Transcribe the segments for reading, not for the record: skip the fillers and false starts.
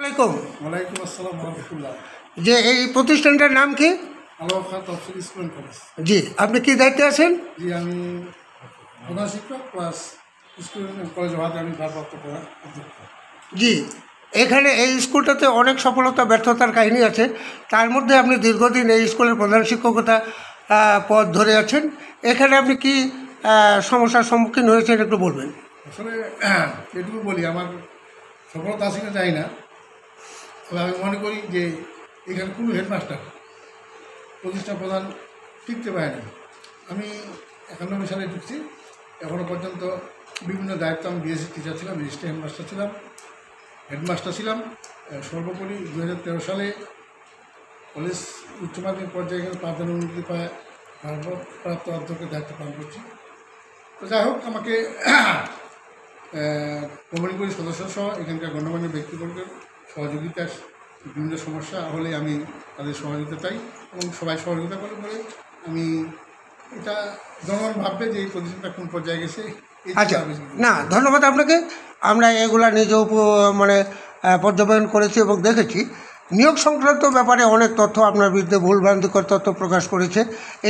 ওয়ালাইকুম। ওয়ালাইকুম আসসালাম রহমতুল্লাহ। যে এই প্রতিষ্ঠানটার নাম কি? আলোক খান তফসিল স্কুল অ্যান্ড কলেজ। জি, আপনি কি দায়িত্বে আছেন? জি, আমি প্রধান শিক্ষক প্লাস স্কুল অ্যান্ড কলেজ হওয়াতে আমি ভারপ্রাপ্ত প্রধান অধ্যক্ষ। জি, এখানে এই স্কুলটাতে অনেক সফলতা ব্যর্থতার কাহিনী আছে। তার মধ্যে আপনি দীর্ঘদিন এই স্কুলের প্রধান শিক্ষকতা পদ ধরে আছেন। এখানে আপনি কি সমস্যার সম্মুখীন হয়েছেন একটু বলবেন? আসলে এটুকু বলি, আমার সফলতা আছে না চাই না, তবে আমি মনে করি যে এখানে কোনো হেডমাস্টার প্রতিষ্ঠান প্রধান টিকতে পারে না। আমি 91 সালে ঢুকছি, এখনও পর্যন্ত বিভিন্ন দায়িত্ব আমি বিএসসি টিচার ছিলাম, রেজিস্ট্রি হেডমাস্টার ছিলাম, হেডমাস্টার ছিলাম। সর্বোপরি 2013 সালে কলেজ উচ্চ মাধ্যমিক পর্যায়ে এখানে 5 জন উন্নতি পায় ভারপ্রাপ্ত অধ্যক্ষের দায়িত্ব পালন করছি। তো যাই হোক, আমাকে কমিটি সদস্য সহ এখানকার গণ্যমান্য ব্যক্তিবর্গের সহযোগিতার বিভিন্ন সমস্যা হলে আমি তাদের সহযোগিতা চাই এবং সবাই সহযোগিতা করে বলে আমি এটা জনগণ ভাববে যে এই প্রতিষ্ঠানটা কোন পর্যায়ে গেছে। আচ্ছা, না ধন্যবাদ আপনাকে। আমরা এগুলা নিজেও পর্যবেক্ষণ করেছি এবং দেখেছি। নিয়োগ সংক্রান্ত ব্যাপারে অনেক তথ্য আপনার বিরুদ্ধে ভুলভ্রান্তিকর তথ্য প্রকাশ করেছে,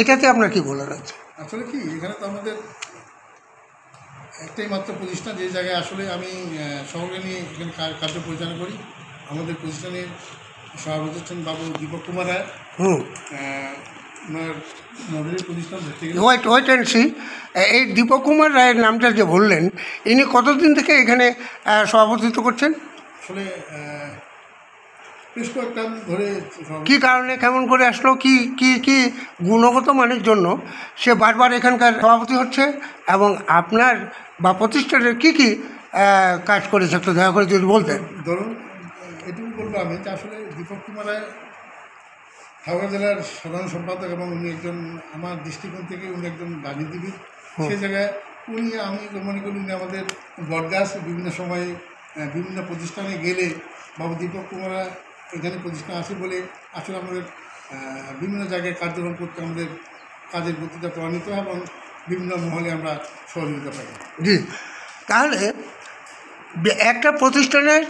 এটাতে আপনার কি বলার আছে? আসলে কি, এখানে তো আমাদের একটাই মাত্র প্রতিষ্ঠান যে জায়গায় আসলে আমি সকলকে নিয়ে এখানে কার্য পরিচালনা করি। আমাদের প্রতিষ্ঠানের সভাপতি হচ্ছেন বাবু দীপক কুমার রায়। ওনার মডেলের প্রতিষ্ঠান ওয়েট অ্যান্ড সি। এই দীপক কুমার রায়ের নামটা যে বললেন, ইনি কতদিন থেকে এখানে সভাপতিত্ব করছেন? আসলে বেশ কয়েকটা ধরে। কী কারণে, কেমন করে আসলো, কি কি কি গুণগত মানের জন্য সে বারবার এখানকার সভাপতি হচ্ছে এবং আপনার বা প্রতিষ্ঠানের কি কি কাজ করেছে একটু দয়া করে যদি বলতেন। ধরুন, এটুকু বলবো আমি যে আসলে দীপক কুমার রায় হাওড়া জেলার সাধারণ সম্পাদক এবং উনি একজন, আমার দৃষ্টিকোণ থেকে উনি একজন রাজনীতিবিদ। সেই জায়গায় আমি মনে করি উনি আমাদের বটগাছ বিভিন্ন সময়ে বিভিন্ন প্রতিষ্ঠানে গেলে বাবু দীপক কুমার রায় এখানে প্রতিষ্ঠান আছে বলে আসলে আমাদের বিভিন্ন জায়গায় কার্যক্রম করতে আমাদের কাজের গতিটা ত্বরান্বিত হয় এবং বিভিন্ন মহলে আমরা সহযোগিতা পাই। জি, তাহলে একটা প্রতিষ্ঠানের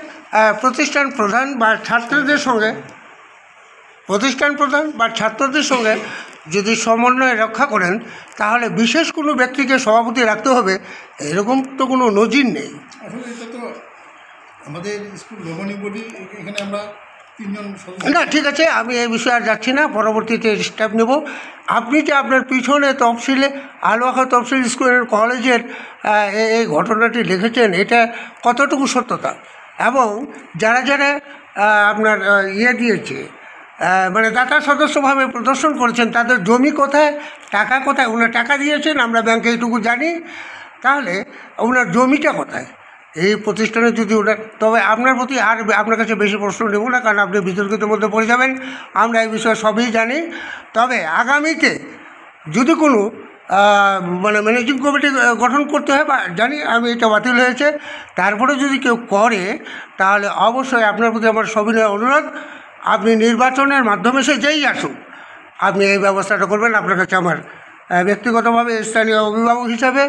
প্রতিষ্ঠান প্রধান বা ছাত্রদের সঙ্গে যদি সমন্বয় রক্ষা করেন, তাহলে বিশেষ কোনো ব্যক্তিকে সভাপতি রাখতে হবে এরকম তো কোনো নজির নেই। আসলে এটা তো আমাদের স্কুল গভর্নিং বডি, এখানে আমরা 3 জন সদস্য। না, ঠিক আছে, আমি এই বিষয়ে আর যাচ্ছি না, পরবর্তীতে স্টেপ নেব। আপনি যে আপনার পিছনে তফসিলে আলোয়াখা তফসিল স্কুল অ্যান্ড কলেজের এই ঘটনাটি লিখেছেন, এটা কতটুকু সত্যতা এবং যারা যারা আপনার দিয়েছে মানে দাতা সদস্যভাবে প্রদর্শন করেছেন, তাদের জমি কোথায়, টাকা কোথায়? ওনার টাকা দিয়েছেন আমরা ব্যাংকে এইটুকু জানি, তাহলে ওনার জমিটা কোথায় এই প্রতিষ্ঠানে? যদি ওটা, তবে আপনার প্রতি আর আপনার কাছে বেশি প্রশ্ন নেব না, কারণ আপনি বিতর্কিত মধ্যে পড়ে যাবেন। আমরা এই বিষয়ে সবই জানি। তবে আগামীতে যদি কোনো ম্যানেজিং কমিটি গঠন করতে হয়, বা জানি আমি এটা বাতিল হয়েছে, তারপরে যদি কেউ করে, তাহলে অবশ্যই আপনার প্রতি আমার সবিনয় অনুরোধ, আপনি নির্বাচনের মাধ্যমে সে যেই আসুক, আপনি এই ব্যবস্থাটা করবেন। আপনার কাছে আমার ব্যক্তিগতভাবে স্থানীয় অভিভাবক হিসাবে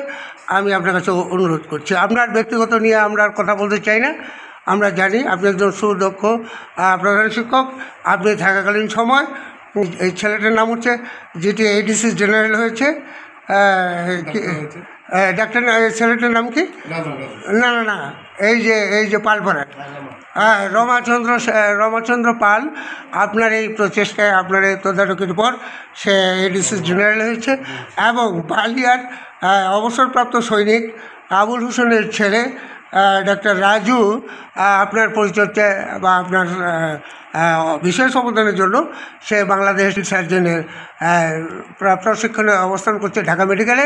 আমি আপনার কাছে অনুরোধ করছি। আপনার ব্যক্তিগত নিয়ে আমরা আর কথা বলতে চাই না। আমরা জানি আপনি একজন সুদক্ষ প্রধান শিক্ষক। আপনি থাকাকালীন সময় এই ছেলেটার নাম হচ্ছে, যেটি এডিসি জেনারেল হয়েছে, ডাক্তার, ছেলেটার নাম কি? না না না, এই যে পালপাড়া, হ্যাঁ, রমাচন্দ্র পাল। আপনার এই প্রচেষ্টায়, আপনার এই তদারকির পর সে এডিসি জেনারেল হয়েছে। এবং বালিয়ার অবসরপ্রাপ্ত সৈনিক আবুল হোসেনের ছেলে ডাক্তার রাজু আপনার পরিচর্যায় বা আপনার বিশেষ অবদানের জন্য সে বাংলাদেশ সার্জনের প্রশিক্ষণে অবস্থান করছে ঢাকা মেডিকেলে।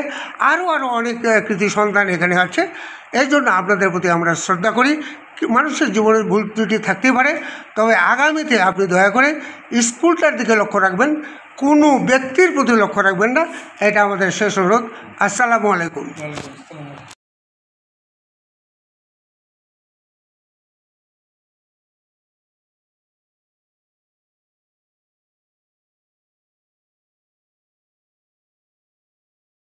আরও অনেক কৃতি সন্তান এখানে আছে। এই জন্য আপনাদের প্রতি আমরা শ্রদ্ধা করি। মানুষের জীবনের ভুল ত্রুটি থাকতেই পারে, তবে আগামীতে আপনি দয়া করে স্কুলটার দিকে লক্ষ্য রাখবেন, কোনো ব্যক্তির প্রতি লক্ষ্য রাখবেন না। এটা আমাদের শেষ অনুরোধ। আসসালামু আলাইকুম।